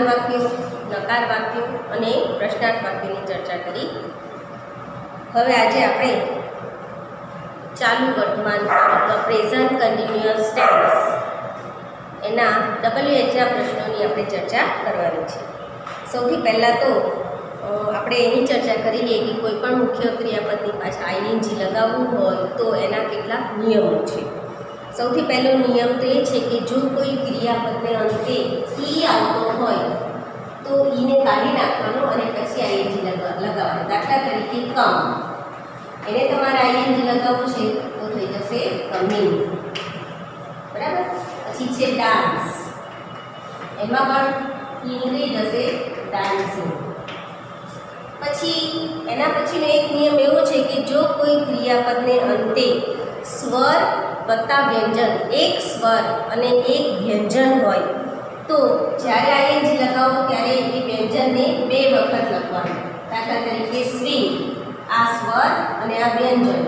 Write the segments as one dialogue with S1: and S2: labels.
S1: વાક્યો, નકાર વાક્યો અને પ્રશ્નાર્થ વાક્યોની ચર્ચા કરી. હવે આજે આપણે ચાલુ વર્તમાન પ્રેઝન્ટ કન્ટિન્યુઅસ ટેન્સ એના WHના પ્રશ્નોની આપણે ચર્ચા કરવાની છે. સૌથી પહેલાં તો આપણે એની ચર્ચા કરી લઈએ કે કોઈ પણ મુખ્ય ક્રિયાપદની પાછળ ING લગાવવું હોય તો એના કેટલાક નિયમો છે. સૌથી પહેલો નિયમ તો એ છે કે જો કોઈ ક્રિયાપદને અંતે ઈ આવતો હોય તો ઈને કાઢી નાખવાનો અને પછી ING લગાવવાનું. દાખલા તરીકે કમ, એને તમારે ING લગાવવું છે તો થઈ જશે કમિંગ, બરાબર. પછી છે ડાન્સ, એમાં પણ ઈ થઈ જશે ડાન્સિંગ. પછી એના પછીનો એક નિયમ એવો છે કે જો કોઈ ક્રિયાપદને અંતે સ્વર વત્તા વ્યંજન, એક સ્વર અને એક વ્યંજન હોય તો જ્યારે ING લગાવો ત્યારે એ વ્યંજનને 2 વખત લખવાનું. દાખલા તરીકે સ્વિંગ, આ સ્વર અને આ વ્યંજન.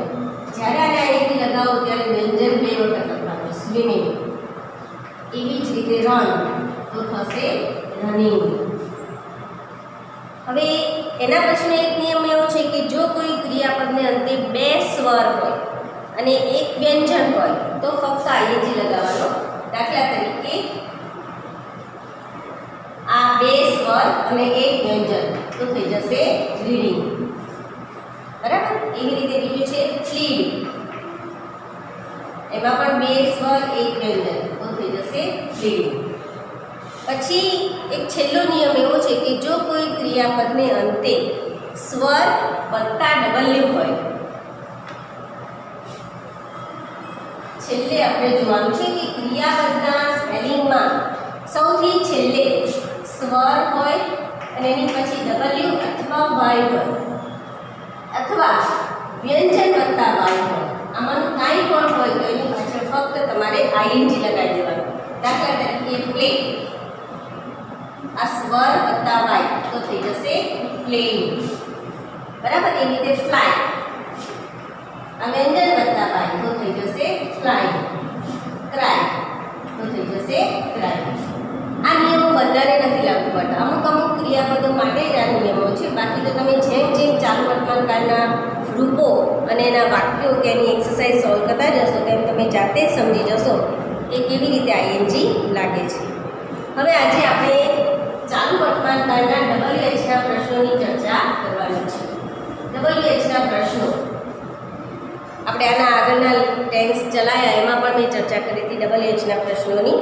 S1: જ્યારે ING લગાવો ત્યારે વ્યંજન 2 વખત લખવાનું, સ્વિમિંગ. એવી જ રીતે રન તો થશે રનિંગ. હવે એના પછીનો એક નિયમ એવો છે કે જો કોઈ ક્રિયાપદને અંતે 2 સ્વર હોય અને એક વ્યંજન હોય તો ફક્ત ING લગાવવાનો. દાખલા તરીકે આ 2 સ્વર અને એક વ્યંજન તો થઈ જશે રીડિંગ, બરાબર. એવી રીતે બીજું છે ફ્લીડ, એમાં પણ 2 સ્વર એક વ્યંજન તો થઈ જશે ફ્લીડ. પછી એક છેલ્લો નિયમ એવો છે કે જો કોઈ ક્રિયાપદને અંતે સ્વર વત્તા W હોય, છેલ્લે આપણે જોવાનું છે કે ક્રિયાપદના સ્પેલિંગમાં સૌથી છેલ્લે સ્વર હોય અને એની પછી W અથવા Y હોય અથવા વ્યંજન વત્તા Y હોય. આમાંનું કાંઈ પણ હોય તો એની પાછળ ફક્ત તમારે ING લગાવી દેવાનું. દાખલા તરીકે પ્લે, આ સ્વર વત્તા Y તો થઈ જશે પ્લેઇંગ, બરાબર. એ રીતે ફ્લાય, આ વ્યંજન વત્તા Y તો થઈ જશે ફ્લાઇંગ. ક્રાય તો થઈ જશે ક્રાય. આ નિયમો બધાને નથી લાગુ પડતા, અમુક ક્રિયાપદો માટે જ આ નિયમો છે. બાકી તો તમે જેમ જેમ ચાલુ વર્તમાનકાળના રૂપો અને એના વાક્યો કે એની એક્સરસાઇઝ સોલ્વ કરતા જશો તેમ તમે જાતે જ સમજી જશો કે કેવી રીતે ING લાગે છે. હવે આજે આપણે ચાલુ વર્તમાનકાળના WHના પ્રશ્નોની ચર્ચા કરવાની છે. WHના પ્રશ્નો આપણે આના આગળના ટેન્સ ચલાયા એમાં પણ મેં ચર્ચા કરી હતી WHના પ્રશ્નોની.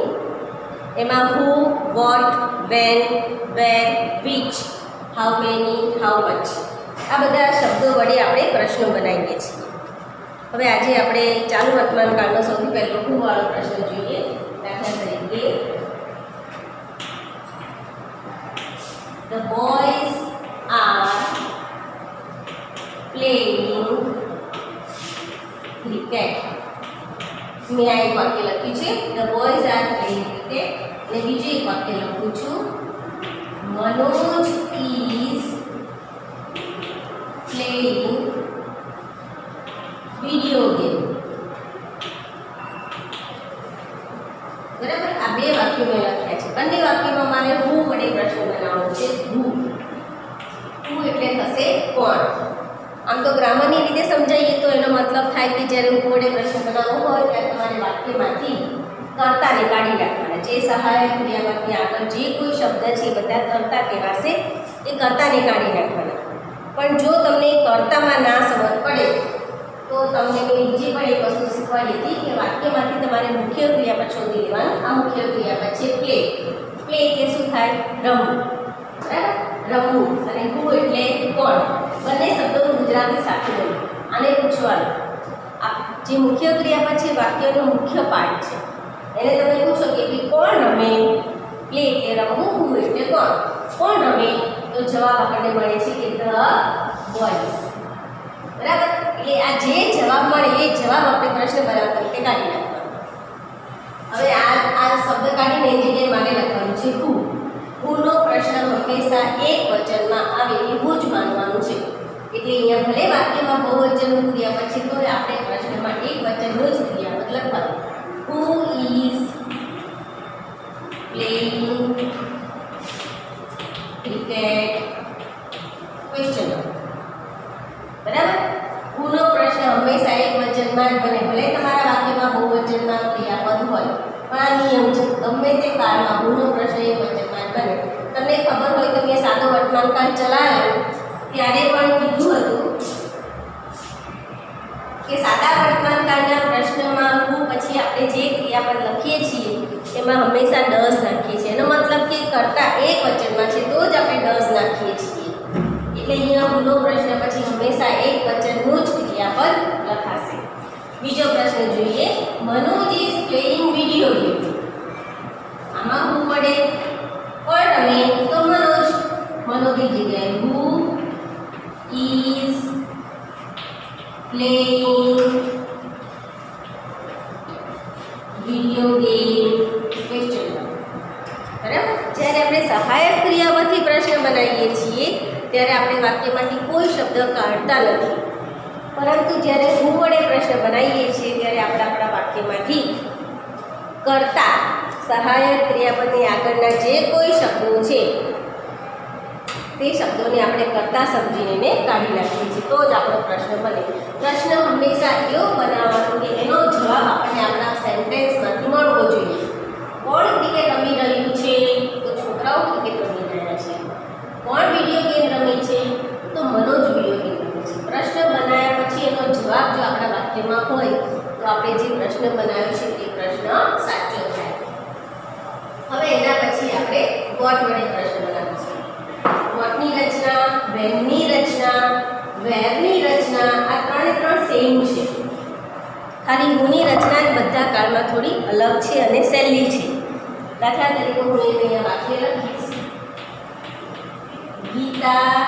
S1: એમાં who, what, when, where, which, how many, how much, આ બધા શબ્દો વડે આપણે પ્રશ્નો બનાવીએ છીએ. હવે આજે આપણે ચાલુ વર્તમાનકાળનો સૌથી પહેલો હુ વાળો પ્રશ્ન જોઈએ. દાખલા તરીકે The boys are playing cricket. મેં આ એક વાક્ય લખ્યું છે The boys are playing cricket. અને બીજું એક વાક્ય લખું છું Manoj is playing video game. બરાબર. આ 2 વાક્યો મેં લખ્યા છે. બંને વાક્યમાં મારે હુ વડે પ્રશ્ન બનાવવાનો છે. હુ એટલે થશે કોણ. આમ તો ગ્રામરની રીતે સમજાવીએ તો એનો મતલબ થાય કે જ્યારે હુ વડે પ્રશ્ન બનાવવો હોય ત્યારે તમારે વાક્યમાંથી કર્તાને કાઢી નાખવાના. જે સહાયક ક્રિયાપદની આગળ જે કોઈ શબ્દ છે એ બધા કર્તા કહેવાશે, એ કર્તાને કાઢી નાખવાના. પણ જો તમને કર્તામાં ના સમજ પડે તો તમને મેં નીચે પણ એક વસ્તુ શીખવાડી હતી કે વાક્યમાંથી તમારે મુખ્ય ક્રિયાપદ શોધી લેવાનું. આ મુખ્ય ક્રિયાપદ છે પ્લે. પ્લે એટલે શું થાય? રમવું, બરાબર. રમવું. અને હુ એટલે કોણ. બંને શબ્દોનું ગુજરાતી સાથે બોલો. આને પૂછવાનું, આ જે મુખ્ય ક્રિયાપદ છે વાક્યનો મુખ્ય પાર્ટ છે, એને તમે પૂછો કે કોણ રમે. પ્લે એટલે રમવું, હુ એટલે કોણ. કોણ રમે તો જવાબ આપણને મળે છે કે ધ બોયઝ, બરાબર. એટલે આ જે જવાબ મળે એ જવાબ આપણે પ્રશ્ન બનાવતા રીતે કાઢી નાખવાનો. હવે આ શબ્દ કાઢીને એ જગ્યાએ મારે લખવાનું છે હુ. હુનો પ્રશ્ન હંમેશા એક વચનમાં આવે એવું જ માનવાનું છે. એટલે અહીંયા ભલે વાક્યમાં બહુવચનનું ક્રિયાપદ છે તો આપણે પ્રશ્નમાં એક વચનનું જ ક્રિયાપદ લખવાનું. Who is playing cricket question બરાબર. હુનો પ્રશ્ન હંમેશા એક વચનમાં જ બને, ભલે તમારા વાક્યમાં બહુવચનમાં ક્રિયાપદ હોય, પણ આ નિયમ છે. ગમે તે કાળમાં હુનો પ્રશ્ન એક વચનમાં જ બને. તમને ખબર હોય તો મેં સાદો વર્તમાનકાળ ચલાવ્યો ત્યારે પણ કીધું હતું કે સાદા વર્તમાનકાળના પ્રશ્નમાં હું પછી આપણે જે ક્રિયાપદ લખીએ છીએ એમાં હંમેશા ડઝ નાખીએ છીએ. એનો મતલબ કે કર્તા એક વચનમાં છે તો જ આપણે ડઝ નાખીએ છીએ. એટલે અહીંયા હુનો પ્રશ્ન પછી હંમેશા એક વચનનું જ ક્રિયાપદ લખાશે. બીજો પ્રશ્ન જોઈએ. Manoj is playing video game. આમાં હું પડે કોણ રમે તો મનોજ. મનોજની જગ્યાએ who is playing video game question. બરાબર. જ્યારે આપણે સહાયક ક્રિયાપદથી પ્રશ્ન બનાવીએ છીએ ત્યારે આપણે વાક્યમાંથી કોઈ શબ્દ કાઢતા નથી, પરંતુ જ્યારે હું વડે પ્રશ્ન બનાવીએ છીએ ત્યારે આપણે આપણા વાક્યમાંથી કર્તા સહાયક ક્રિયાપદની આગળના જે કોઈ શબ્દો છે તે શબ્દોને આપણે કર્તા સમજીને કાઢી નાખીએ છીએ તો જ આપણો પ્રશ્ન બને. પ્રશ્ન હંમેશા એવો બનાવવાનો કે એનો જવાબ આપણને આપણા સેન્ટેન્સમાંથી મળવો જોઈએ. કોણ ક્રિકેટ રમી રહ્યું છે તો છોકરાઓ ક્રિકેટ રમી રહ્યા છે. કોણ વિડીયો ગેમ રમે છે તો મનોજ વિડીયો ગેમ રમે છે. પ્રશ્ન બનાવ્યા પછી એનો જવાબ જો આપણા વાક્યમાં હોય તો આપણે જે પ્રશ્ન બનાવ્યો છે તે પ્રશ્ન સાચો થાય. હવે એના પછી આપણે વોટ વડે પ્રશ્ન બનાવીશું. વોટની રચના, વેનની રચના, વેરની રચના આ ત્રણ સેમ છે. ખાલી હુની રચના જ બધા કાળમાં થોડી અલગ છે અને સહેલી છે. દાખલા તરીકે હું અહીંયા વાક્ય લખીશ. Gita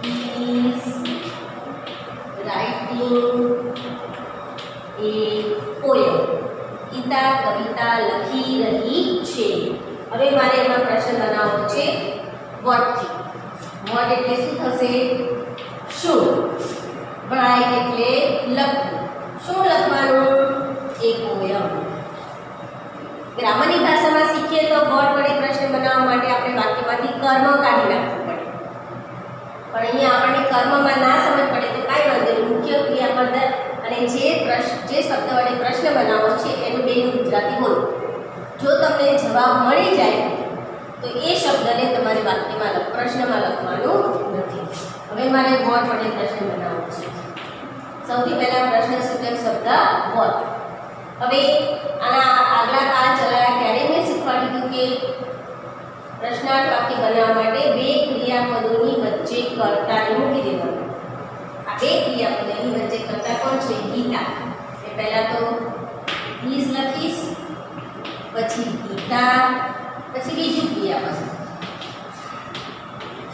S1: is writing a poem. Gita કવિતા લખી રહી છે. હવે મારે એમાં પ્રશ્ન બનાવવો છે વોટથી. વોટ એટલે શું થશે? શું. રાઇટ એટલે લખવું. શું લખવાનું? એ પોયમ. ગ્રામરની ભાષામાં શીખીએ તો વોટ વડે પ્રશ્ન બનાવવા માટે આપણે વાક્યમાંથી કર્મ કાઢી નાખવું પડે, પણ અહીંયા આપણને કર્મમાં ના સમજ પડે તો કાંઈ વાંધો નહીં. મુખ્ય ક્રિયાપદ અને જે શબ્દ વડે પ્રશ્ન બનાવવો છે એનું બેનું ગુજરાતી બોલો. જો તમને જવાબ મળી જાય તો એ શબ્દને તમારે વાક્યમાં પ્રશ્નમાં લખવાનું નથી. હવે મારે વોટ વડે પ્રશ્ન બનાવવો છે. સૌથી પહેલા પ્રશ્ન સૂચક શબ્દ વોટ. હવે આના આગલા કાળ ચલાવ્યા ત્યારે મેં શીખવાડ્યું કે પ્રશ્નાર્થ વાક્ય બનાવવા માટે બે ક્રિયાપદોની વચ્ચે કર્તાને મૂકી દેવાનું. આ બે ક્રિયાપદોની વચ્ચે કર્તા કોણ છે? ગીતા. એ પહેલા તો ઇઝ લખીશ, પછી ગીતા, પછી બીજું ક્રિયાપદ.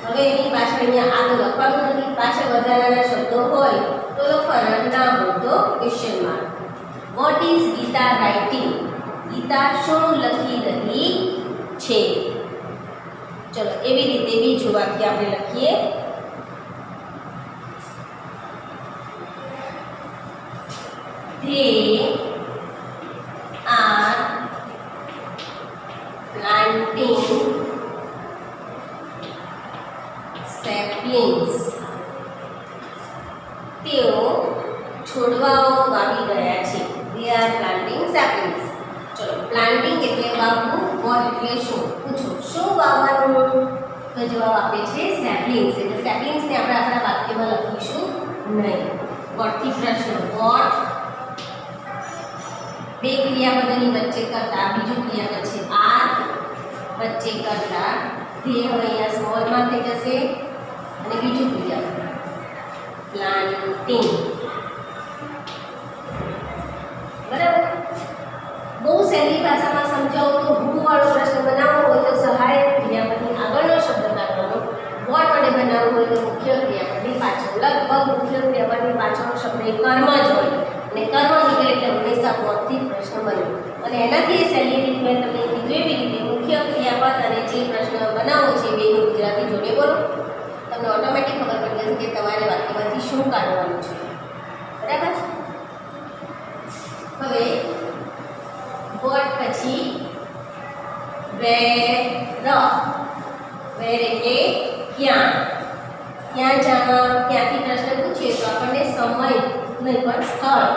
S1: હવે એની પાછળ અહીંયા આ તો લખવાનું નથી. પાછળ વધારાના શબ્દો હોય તો લખવાના, ના હોય તો question mark. What is Gita writing? Gita શું લખી રહી છે? ચલો એવી રીતે બીજું વાક્ય આપણે લખીએ. They are planting saplings. તેઓ છોડવાઓ વાવી રહ્યા છે. They are planting saplings. ચલો પ્લાન્ટિંગ એટલે વાવવું, વોટ એટલે શું? પૂછો શું વાવવાનું? તો જવાબ આપે છે સેપલિંગ્સ. એટલે સેપલિંગ્સને આપણે આપણા વાક્યમાં લખીશું નહીં. વોટથી પ્રશ્ન વોટ, બે ક્રિયાપદોની વચ્ચે કરતા બીજું ક્રિયાપદ છે આર, વચ્ચે કરતા ધ્યેય હવે અહીંયા સ્મોલમાં થઈ જશે અને બીજું ક્રિયાપદ પ્લાન્ટિંગ. બરાબર. બહુ સહેલી ભાષામાં સમજાવું તો હું વાળો પ્રશ્ન બનાવવો હોય તો સહાયક ક્રિયાપદની આગળનો શબ્દ કાઢવાનો. વોટ વડે બનાવવું હોય તો મુખ્ય ક્રિયાપદની પાછળ. લગભગ મુખ્ય ક્રિયાપદની પાછળનો શબ્દ એ કર્મ જ હોય અને કર્મ નીકળે એટલે હંમેશા વોટથી પ્રશ્ન બને. અને એનાથી સહેલી રીત મેં તમને કીધું એવી રીતે મુખ્ય ક્રિયાપદ અને જે પ્રશ્ન બનાવવો છે બેનું ગુજરાતી જોડે બોલો. તમને ઓટોમેટિક ખબર પડી જશે કે તમારે વાક્યમાંથી શું કાઢવાનું છે. બરાબર. હવે વોટ પછી વેર. વેર એટલે ક્યાં. ક્યાં જવા, ક્યાંથી પ્રશ્ન પૂછીએ તો આપણને સમય નહીં પણ સ્થળ,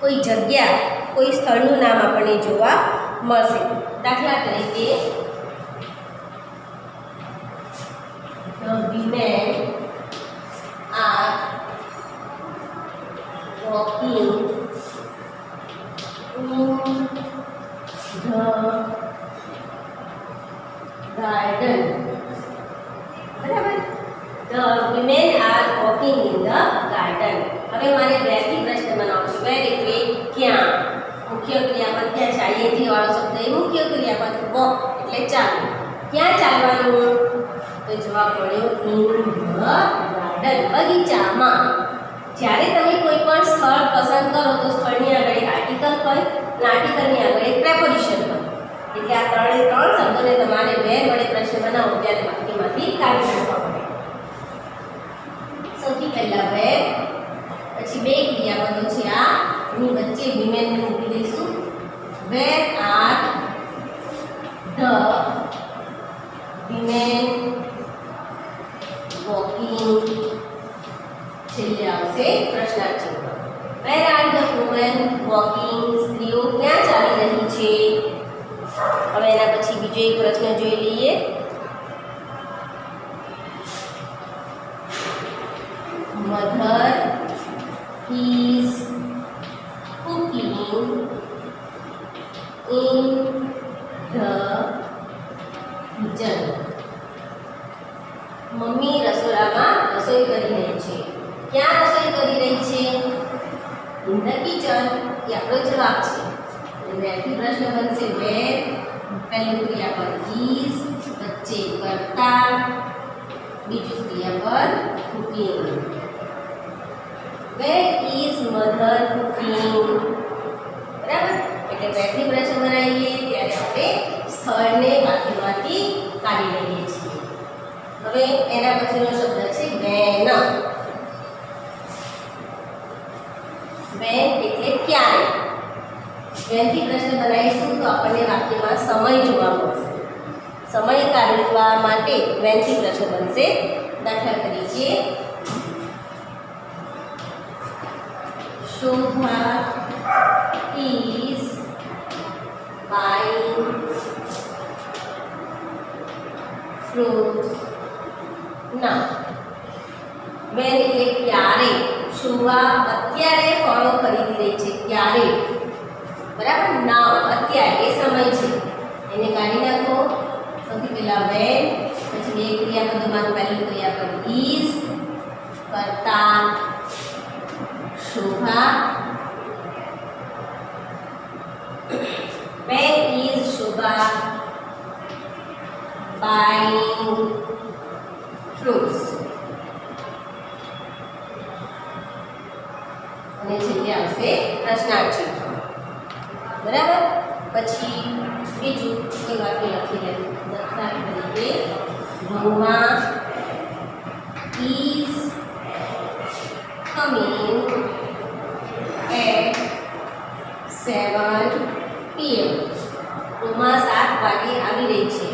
S1: કોઈ જગ્યા, કોઈ સ્થળનું નામ આપણને જોવા મળશે. દાખલા તરીકે the women are walking in the garden. બરાબર, the women are walking in the garden. હવે મારે વેરથી પ્રશ્ન બનાવવો છે. વેર એટલે ક્યાં, મુખ્ય ક્રિયાપદ ક્યાં છે, આઈએનજી વાળો શબ્દ એ મુખ્ય ક્રિયાપદ, વોક એટલે ચાલવું. ક્યાં ચાલવાનું? તો જવાબ મળ્યો ઇન ધ ગાર્ડન, બગીચામાં. જ્યારે તમે કોઈ પણ સ્થળ પસંદ કરો તો સ્થળની આગળ એક આર્ટિકલ હોય અને આર્ટિકલની આગળ એક પ્રેપોઝિશન હોય. એટલે આ ત્રણે ત્રણ શબ્દોને તમારે વેર વડે પ્રશ્ન બનાવો ત્યારે વાક્યમાંથી કાઢી નાખવા પડે. સૌથી પહેલા વેર, પછી બે ક્રિયાપદો છે આ, એની વચ્ચે વિમેન મૂકી દઈશું. Where are the women walking, છેલ્લે આવશે પ્રશ્નાર્થ ચિહ્ન. Where are the women walking, સ્ત્રીઓ ક્યાં ચાલી રહી છે. હવે એના પછી બીજો એક પ્રશ્ન જોઈ લઈએ. Mother is cooking in the kitchen. Mummy રસોડામાં રસોઈ કરી રહી છે. ક્યાં રસોઈ કરી રહી છે? In the kitchen. એ આપણો જવાબ છે. વેરથી પ્રશ્ન બનશે વેર, પહેલું ક્રિયાપદ is, વચ્ચે કરતા, બીજું ક્રિયાપદ cooking. Where is mother cooking? બરાબર, એટલે વેરથી પ્રશ્ન બનાવીએ ત્યારે આપણે સ્થળને વાક્યમાંથી કાઢી લઈએ છીએ. હવે એના પછીનો શબ્દ છે when. when એટલે ક્યારે. વેનથી પ્રશ્ન બનાવીશું તો આપણને વાક્યમાં સમય જોવા મળશે. સમય કાઢવા માટે વેનથી પ્રશ્ન બનશે. દાખલા તરીકે Shobha is buying fruits now. When એટલે ક્યારે. શોભા અત્યારે ફળો ખરીદી રહી છે. ક્યારે? બરાબર, નાવ અત્યારે, એ સમય છે. એને કાઢી નાખો. સૌથી પહેલા when, પછી બે ક્રિયાપદોમાં પહેલું ક્રિયાપદ is, કરતા શોભા. When is Shobha buying fruits? અને છેલ્લે આવશે પ્રશ્નાર્થ ચિહ્ન. બરાબર, પછી બીજું કોઈ વાક્ય લખી લે. દાખલા તરીકે Roma is coming at 7 PM. Ruma 7 વાગે આવી રહી છે.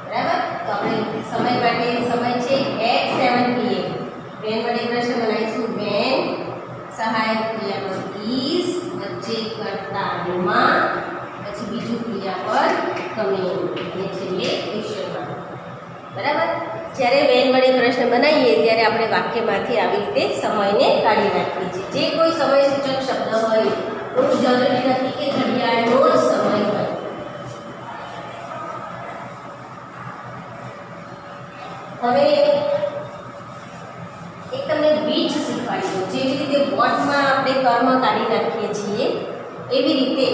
S1: બરાબર, તો આપણે સમય માટે સમય છે at 7 PM. વેન વડે પ્રશ્ન બનાવીશું વેન, સહાયક ક્રિયાપદ is, વચ્ચે કરતા રૂમા, પછી બીજું ક્રિયાપદ કમિંગ અને છેલ્લે ક્વેશ્ચન માર્ક. બરાબર, જ્યારે વેન વડે પ્રશ્ન બનાવીએ ત્યારે આપણે વાક્યમાંથી આવી રીતે સમયને કાઢી નાખીએ છીએ. જે કોઈ સમય સૂચક શબ્દ હોય એવું જરૂરી નથી કે ઘડિયાળનો જ સમય હોય. હવે એક તમને બીજ શીખવાડી દઉં. જેવી રીતે વોટમાં આપણે કર્મ કાઢી નાખીએ છીએ એવી રીતે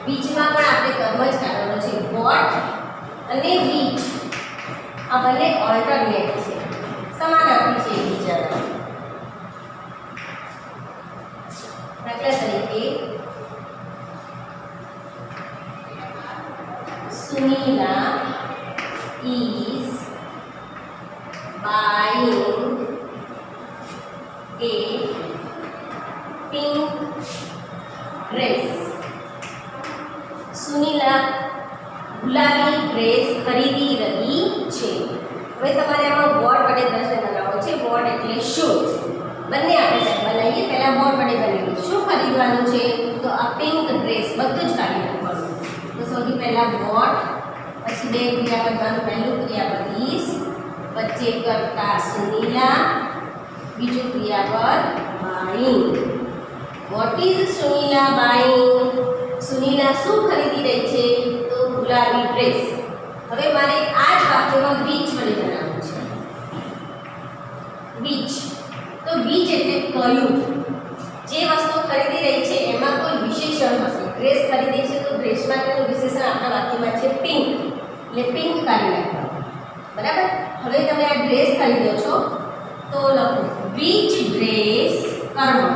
S1: બીજમાં પણ આપણે કર્મ જ કાઢવાનો છે. વોટ અને બીજ આ બંને ઓલ્ટરનેટ છે, સમાનાર્થી છે એકબીજાના. દાખલા તરીકે સુનીલા is buying a pink dress. સુનીલા ગુલાબી ડ્રેસ ખરીદી રહી છે. હવે તમારે આમાં વોટ વડે પ્રશ્ન બનાવવો છે. વોટ એટલે શું, બંને આપણે બનાવીએ. પહેલા વોટ વડે બનાવીએ. શું ખરીદવાનું છે? તો આ પિંક ડ્રેસ, બધું જ કાઢી નાખવાનું. તો સૌથી પહેલા વોટ, પછી બે ક્રિયાપદનું પહેલું ક્રિયાપદ ઇઝ, વચ્ચે કરતા સુનીલા, બીજું ક્રિયાપદ buying. What is Sunila buying? Sunila શું ખરીદી રહી છે? તો ગુલાબી ડ્રેસ. હવે મારે આ જ વાક્યમાં which વડે બનાવવું છે. which, તો which એટલે કયું. જે વસ્તુ ખરીદી રહી છે એમાં કોઈ વિશેષણ હશે. ડ્રેસ ખરીદી છે તો ડ્રેસ માટેનું વિશેષણ આપણા વાક્યમાં છે પિંક, એટલે પિંક કાઢી નાખવાનું. બરાબર. હવે તમે આ ડ્રેસ ખરીદો છો તો લખો which ડ્રેસ, કર્મ.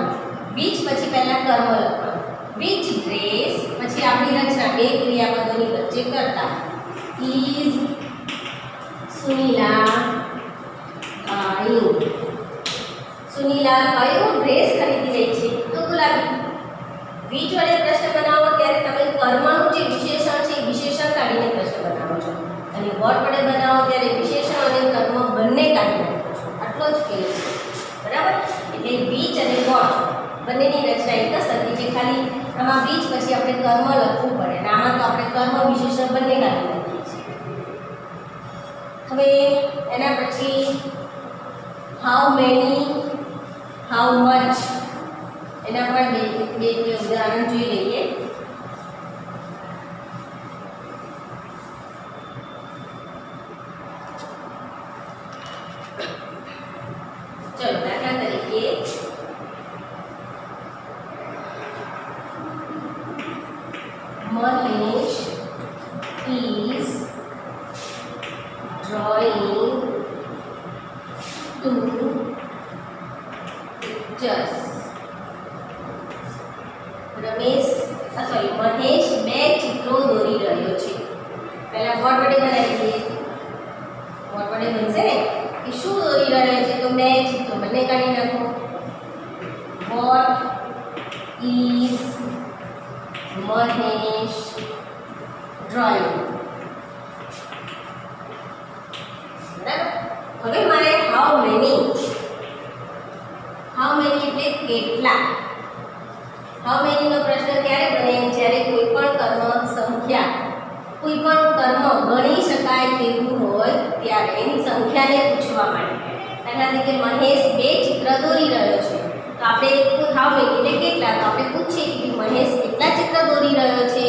S1: which પછી પહેલા કર્મ લખવાનું. which ડ્રેસ પછી આપણી રચના બે ક્રિયાપદોની વચ્ચે કરતા ઇઝ સુનીલા બાઇંગ. સુનીલા કયો ડ્રેસ ખરીદી રહી છે? તો ગુલાબી. which વડે પ્રશ્ન બનાવો ત્યારે તમે કર્મનું જે વિશેષણ છે એ વિશેષણ કાઢીને પ્રશ્ન બનાવો છો, અને વોટ વડે બનાવો ત્યારે વિશેષણ અને કર્મ બંને કાઢી નાખો છો. આટલો જ ફેર છે. બરાબર. એટલે which અને વોટ બંનેની રચના એક જ સરખી છે. ખાલી આમાં which પછી આપણે કર્મ લખવું પડે, અને આમાં તો આપણે કર્મ વિશેષણ બંને કાઢી નાખીએ છીએ. હવે એના પછી હાઉ મેની, હાઉ મચ, એના પર બે ઉદાહરણ જોઈ લઈએ. ચલો દાખલા તરીકે Mahesh is drawing two pictures. Mahesh બે ચિત્રો દોરી રહ્યો છે. પહેલા વોટ વડે બનાવી દઈએ. વોટ વડે બનશે ને કે શું દોરી રહ્યો છે? તો બે ચિત્રો, બંને કાઢી નાખો. What is Mahesh drawing. હવે મારે હાઉ મેની એટલે કેટલા. હાઉ મેની નો પ્રશ્ન ક્યારે બને? જ્યારે કોઈ પણ કર્મ સંખ્યા, કોઈ પણ કર્મ ગણી શકાય તેવું હોય ત્યારે એની સંખ્યાને પૂછવા માટે. દાખલા તરીકે મહેશ બે ચિત્ર દોરી રહ્યો છે, તો આપણે હાઉ મેની એટલે કેટલા, તો આપણે પૂછીએ કે મહેશ કેટલા ચિત્ર દોરી રહ્યો છે?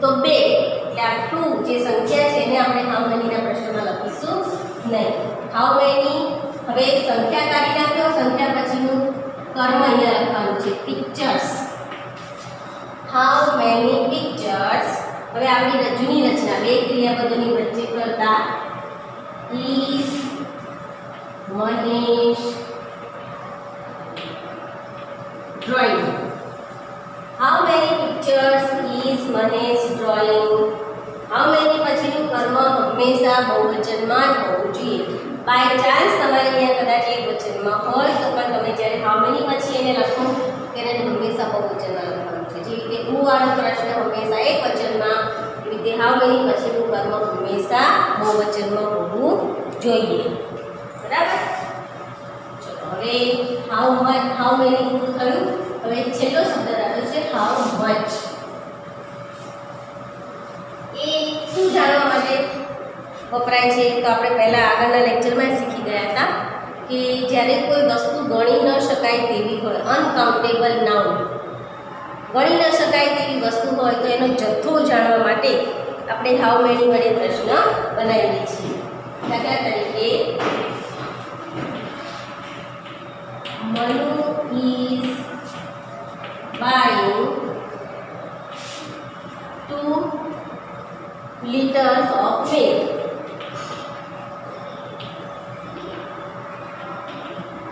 S1: તો બે. એટલે આ 2 જે સંખ્યા છે એને આપણે હાઉ મેનીના પ્રશ્નમાં લખીશું નહીં. હાઉ મેની, હવે સંખ્યા કાઢી નાખ્યો. સંખ્યા પછીનું કર્મ અહીંયા લખવાનું છે પિક્ચર્સ. How many pictures. હવે આપણી જૂની રચના બે ક્રિયાપદોની વચ્ચે કરતા is Mahesh drawing. How many pictures is Mahesh drawing? How many પછીનું કર્મ હંમેશા બહુવચનમાં જ હોવું જોઈએ. બાય ચાન્સ તમારે અહીંયા કદાચ એક વચનમાં હોય તો પણ તમે જ્યારે how many પછી એને લખો ત્યારે હંમેશા બહુવચનમાં લખવાનું છે. જેવી રીતે હું વાળો પ્રશ્ન હંમેશા એક વચનમાં, એવી રીતે how many પછીનું કર્મ હંમેશા બહુવચનમાં હોવું જોઈએ. બરાબર. હવે હાઉ મેની પૂરું થયું. હવે છેલ્લો શબ્દ આવ્યો છે હાઉ મચ. એ શું જાણવા માટે વપરાય છે? તો આપણે પહેલા આગળના લેક્ચરમાં શીખી ગયા હતા કે જ્યારે કોઈ વસ્તુ ગણી ન શકાય તેવી હોય, અનકાઉન્ટેબલ નાઉન, ગણી ન શકાય તેવી વસ્તુ હોય તો એનો જથ્થો જાણવા માટે આપણે હાઉ મેની વડે પ્રશ્ન બનાવીએ છીએ. દાખલા તરીકે Manu is buying 2 liters of milk.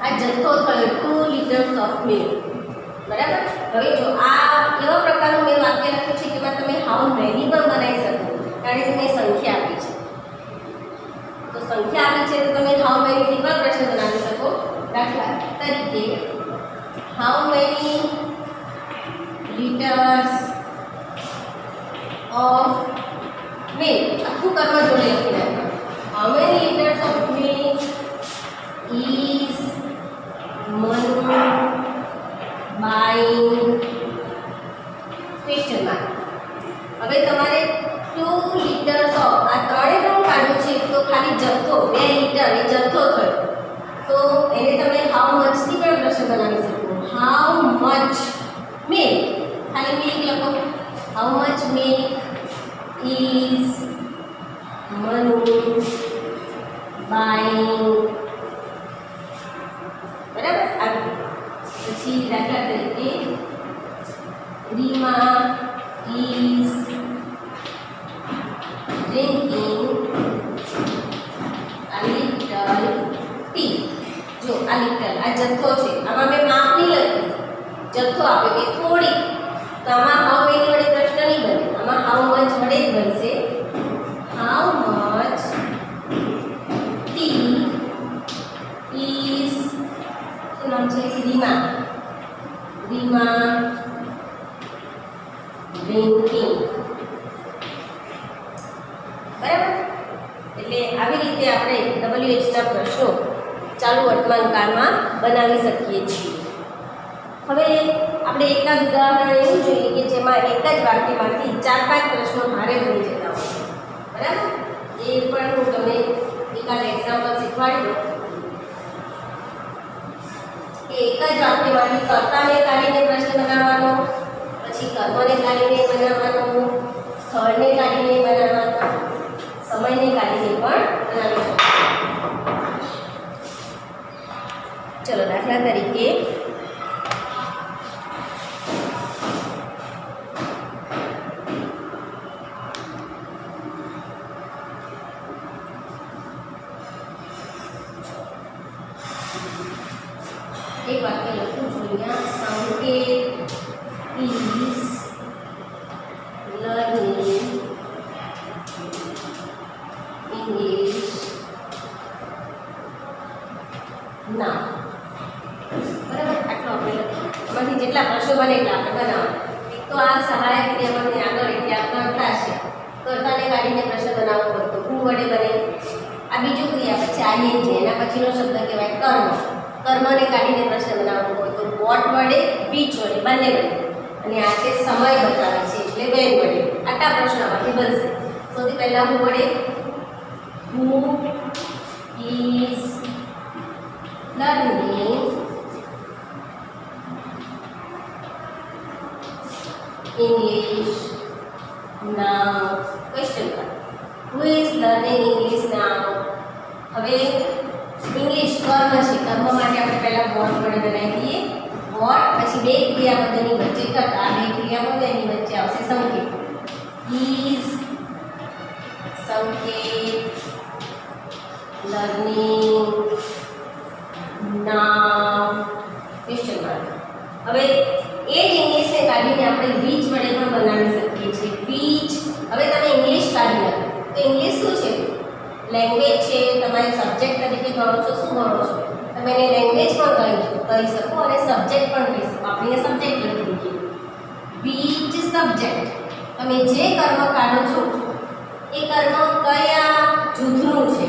S1: આ જથ્થો થયો 2 liters of milk. બરાબર. હવે જો આ એવા પ્રકારનું મેં વાક્ય લખ્યું છે કે એમાં તમે હાઉ મેની પણ બનાવી શકો, કારણ કે મેં સંખ્યા આપી છે. તો સંખ્યા આપી છે તો તમે હાઉ મેનીથી પણ પ્રશ્ન બનાવી શકો. દાખલા તરીકે how many litres of milk આખું કર્મ જોડે લખી નાખો. How many liters of milk is Manu buying? Question mark. હવે તમારે 2 liters of આ ત્રણે ત્રણ કાઢો છે તો ખાલી જથ્થો 2 લીટર એ જથ્થો થયો તો એને તમે how much થી પણ પ્રશ્ન બનાવી શકો. How much milk ખાલી milk લખો. How much milk is Manu buying? બરાબર. આગળ પછી દાખલા તરીકે Rima is drinking a little tea. જો આ little આ જથ્થો છે આમાં મેં માપ નહીં લખ્યું જથ્થો આપે કે થોડી તો આમાં how many વડે પ્રશ્ન નહીં બને આમાં how much વડે જ બનશે. How much tea is શું નામ છે Rima drinking. બરાબર. એટલે આવી રીતે આપણે WH ના પ્રશ્નો ચાલુ વર્તમાન કાળમાં બનાવી શકીએ છીએ. હવે આપણે એકાદ ઉદાહરણ એવું જોઈએ કે જેમાં એક જ વાક્યમાંથી 4-5 પ્રશ્નો ભારે બની જતા હોય. બરાબર. એ પણ હું તમને એકાદ એક્ઝામ્પલ શીખવાડી દઉં કે એક જ વાક્યમાંથી કર્તાને કાઢીને પ્રશ્ન બનાવવાનો, પછી કર્મને કાઢીને બનાવવાનો, સ્થળને કાઢીને બનાવવાનો, સમયને કાઢીને પણ બનાવી શકો. ચલો દાખલા તરીકે એક વાક્ય લખું છું અહીંયા. સંકેત is learning English now. બરાબર. આટલો આપણે એમાંથી જેટલા પ્રશ્નો બને એટલા આપણે બનાવવાના. એક તો આ સહાયક ક્રિયાપદની આગળ એટલે આ કર્તા છે. કર્તાને કાઢીને પ્રશ્ન બનાવવો હોય તો who વડે બને. આ બીજું ક્રિયાપદ છે ing એના પછીનો શબ્દ કહેવાય કર્મ. કર્મને કાઢીને પ્રશ્ન બનાવવો હોય તો what વડે which વડે બંને વડે. અને આ છે સમય બતાવે છે એટલે when વડે. આટલા પ્રશ્નોમાંથી બનશે. સૌથી પહેલા who વડે. Who is learning English now? Question mark. Who is learning English now? હવે ઇંગ્લિશ કર્મ છે. કર્મ માટે આપણે પહેલા વોટ વડે બનાવી દઈએ. વોટ પછી બે ક્રિયાપદની વચ્ચે કરતા. આ બે ક્રિયાપદ એની વચ્ચે આવશે સંકેત. is સંકેત learning now? question mark. હવે એ જ ઇંગ્લિશને કાઢીને આપણે which વડે પણ બનાવી શકીએ છીએ. which હવે તમે ઇંગ્લિશ કાઢી નાખો તો ઇંગ્લિશ શું છે? લેંગ્વેજ છે. તમારે સબ્જેક્ટ તરીકે ગણો છો. શું ગણો છો? તમે એને લેંગ્વેજ પણ કહી શકો અને સબ્જેક્ટ પણ કહી શકો. આપણે સબ્જેક્ટ લખી દઈએ. which subject. તમે જે કર્મ કાઢો છો એ કર્મ કયા જૂથનું છે.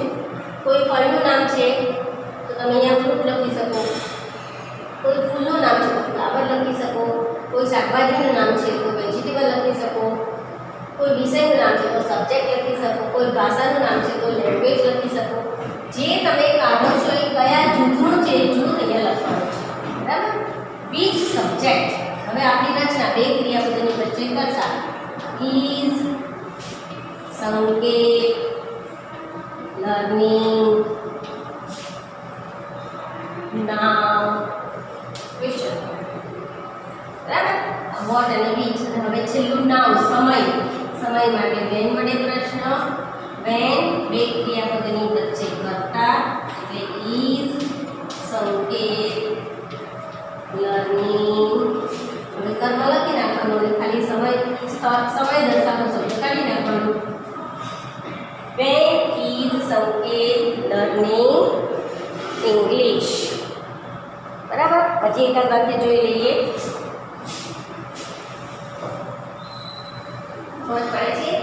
S1: કોઈ ફળનું નામ છે તો તમે અહીંયા ફ્રૂટ લખી શકો. કોઈ ફૂલનું નામ છે તો ફ્લાવર લખી શકો. કોઈ શાકભાજીનું નામ છે તો વેજીટેબલ લખી શકો. કોઈ વિષયનું નામ છે તો સબ્જેક્ટ લખી શકો. કોઈ ભાષાનું નામ છે તો લેંગ્વેજ લખી શકો. જે તમે કાઢો છો એ કયા જૂથનું છે એ જૂથ અહીંયા લખવાનું છે. બરાબર. which subject. હવે આપણી રચના બે ક્રિયાપદની વચ્ચે કરતા. is સંકેત learning now? question. બરાબર. what અને which. અને હવે છેલ્લું now સમય. સમય માટે when વડે પ્રશ્ન. when બે ક્રિયાપદની વચ્ચે કરતા એટલે is સંકેત learning. હવે કર્મ લખી નાખવાનું અને ખાલી સમય દર્શાવતો શબ્દ કાઢી નાખવાનું. when is સંકેત learning English. બરાબર. પછી એકાદ વાક્ય જોઈ લઈએ. સમજ પડે છે?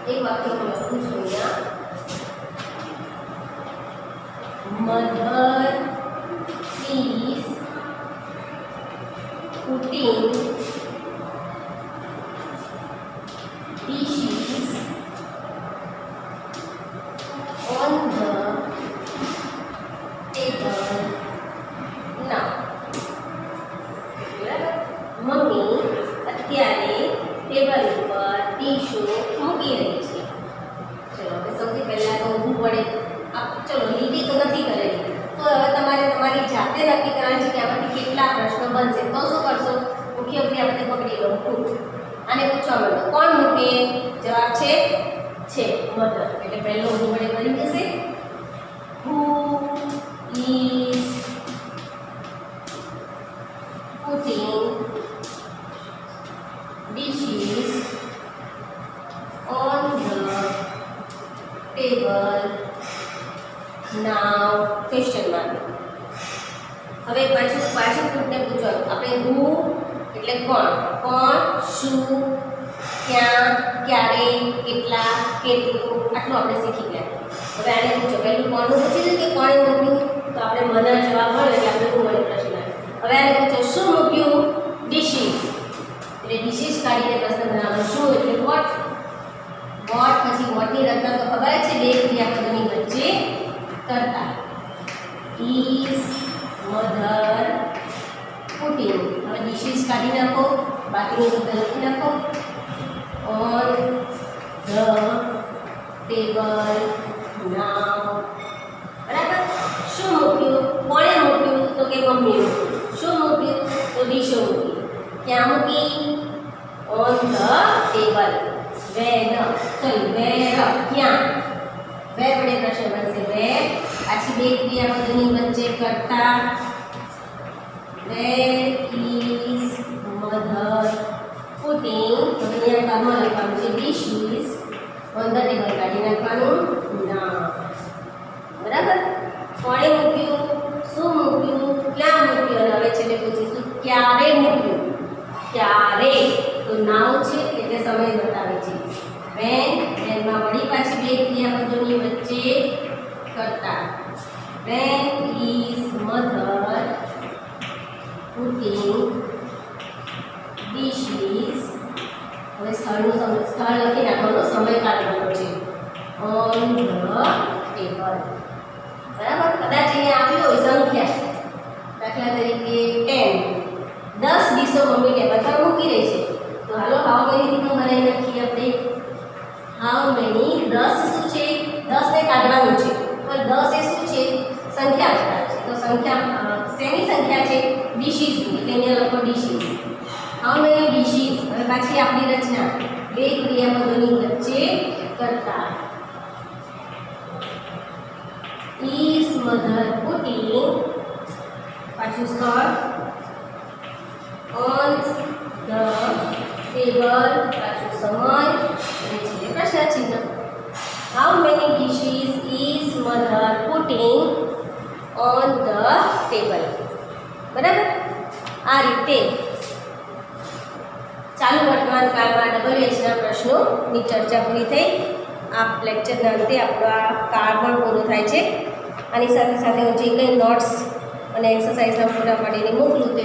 S1: એક વાક્ય હું લખું છું અહીંયા. Mother is putting dishes on the table now. Mummy અત્યારે ટેબલ ઉપર ડીશો મૂકી રહી છે. ચલો હવે સૌથી પહેલા તો ઊભું પડે. ચલો લીટી તો નથી કરેલી, તો હવે તમારે તમારી જાતે નક્કી કરવાનું છે કે આમાંથી કેટલા પ્રશ્નો બનશે. તો શું કરશો? મુખ્ય ક્રિયાપદ પકડી લો. આને પૂછવા માંડો કોણ મૂકે? જવાબ છે મધર. એટલે પહેલો ઊભું પડે બની જશે. Who is putting dishes on the table now? Question mark. હવે પાછું પૂછને પૂછવાનું. આપણે હુ એટલે કોણ, શું, ક્યાં, ક્યારે, કેટલા, કેટલું, આટલું આપણે શીખી ગયા. હવે આને પૂછો. પહેલું કોણનું પૂછ્યું કે કોણે મૂક્યું? તો આપણે મધર જવાબ મળે એટલે આપણે હું મળે પ્રશ્ન. હવે આને પૂછો શું મૂક્યું? ડિશિસ. એટલે ડિશિસ કાઢીને પ્રશ્ન બનાવવાનો. શું એટલે વોટ. પછી વોટની રચના તો ખબર જ છે, બે ક્રિયાપદોની વચ્ચે કરતા. Is mother putting. હવે ડિશિસ કાઢી નાખો, બાકીની બધા લખી નાખો. ઓન ધ ટેબલ નાવ. બરાબર. શું મૂક્યું? કોણે મૂક્યું? તો કે મમ્મી મૂક્યું. શું મૂક્યું? તો ડીશો મૂકી. ક્યાં મૂકી? On the table. વેર. ક્યાં? વેર વડે પ્રશ્ન બનશે. વેર. પાછી બે ક્રિયાપદોની વચ્ચે કરતા. Where is mother putting. તો અહીંયા કામમાં લખવાનું છે ડિશિસ ઓન ધ ટેબલ. કાઢી નાખવાનું ના. બરાબર. કોણે મૂક્યું? શું મૂક્યું? ક્યાં મૂક્યું? અને હવે છેલ્લે પૂછીશું ક્યારે મૂક્યું? ક્યારે. તો નાવ છે એટલે સમય બતાવે છે. વેનમાં વળી પાછી બે ક્રિયાપદોની વચ્ચે કરતા. When is mother putting dishes. હવે સ્થળ લખી નાખવાનો, સમય કાઢવાનો છે. On the table. બરાબર. કદાચ અહીંયા આવ્યું હોય સંખ્યા, દાખલા તરીકે 10. 10 ડીશો મમ્મી ટેબલ પર મૂકી રહી છે. તો હાલો હાઉ મેની પણ બનાવી નાખીએ આપણે. હાઉ મેની 10 શું છે? 10 ને કાઢવાનું છે. તો 10 એ શું છે? સંખ્યા છે. તો સંખ્યા શેની સંખ્યા છે? ડીશીસની. એટલે અહીંયા લખો ડીશીસ. How many dishes. હવે પાછી આપણી રચના બે ક્રિયાપદોની વચ્ચે કરતા. Is mother putting. પાછું સ્થળ ઓન ધ ટેબલ. પાછું સમય અને છેલ્લે પ્રશ્ન ચિહ્ન. How many dishes is mother putting on the table. બરાબર. આ રીતે ચાલુ વર્તમાન કાળમાં WH ના પ્રશ્નોની ચર્ચા પૂરી થઈ. આ લેક્ચરના અંતે આપણો આ કાળ પણ પૂરો થાય છે. આની સાથે સાથે હું જે કંઈ નોટ્સ અને એક્સરસાઇઝના ફોટા પાડીને મોકલું તે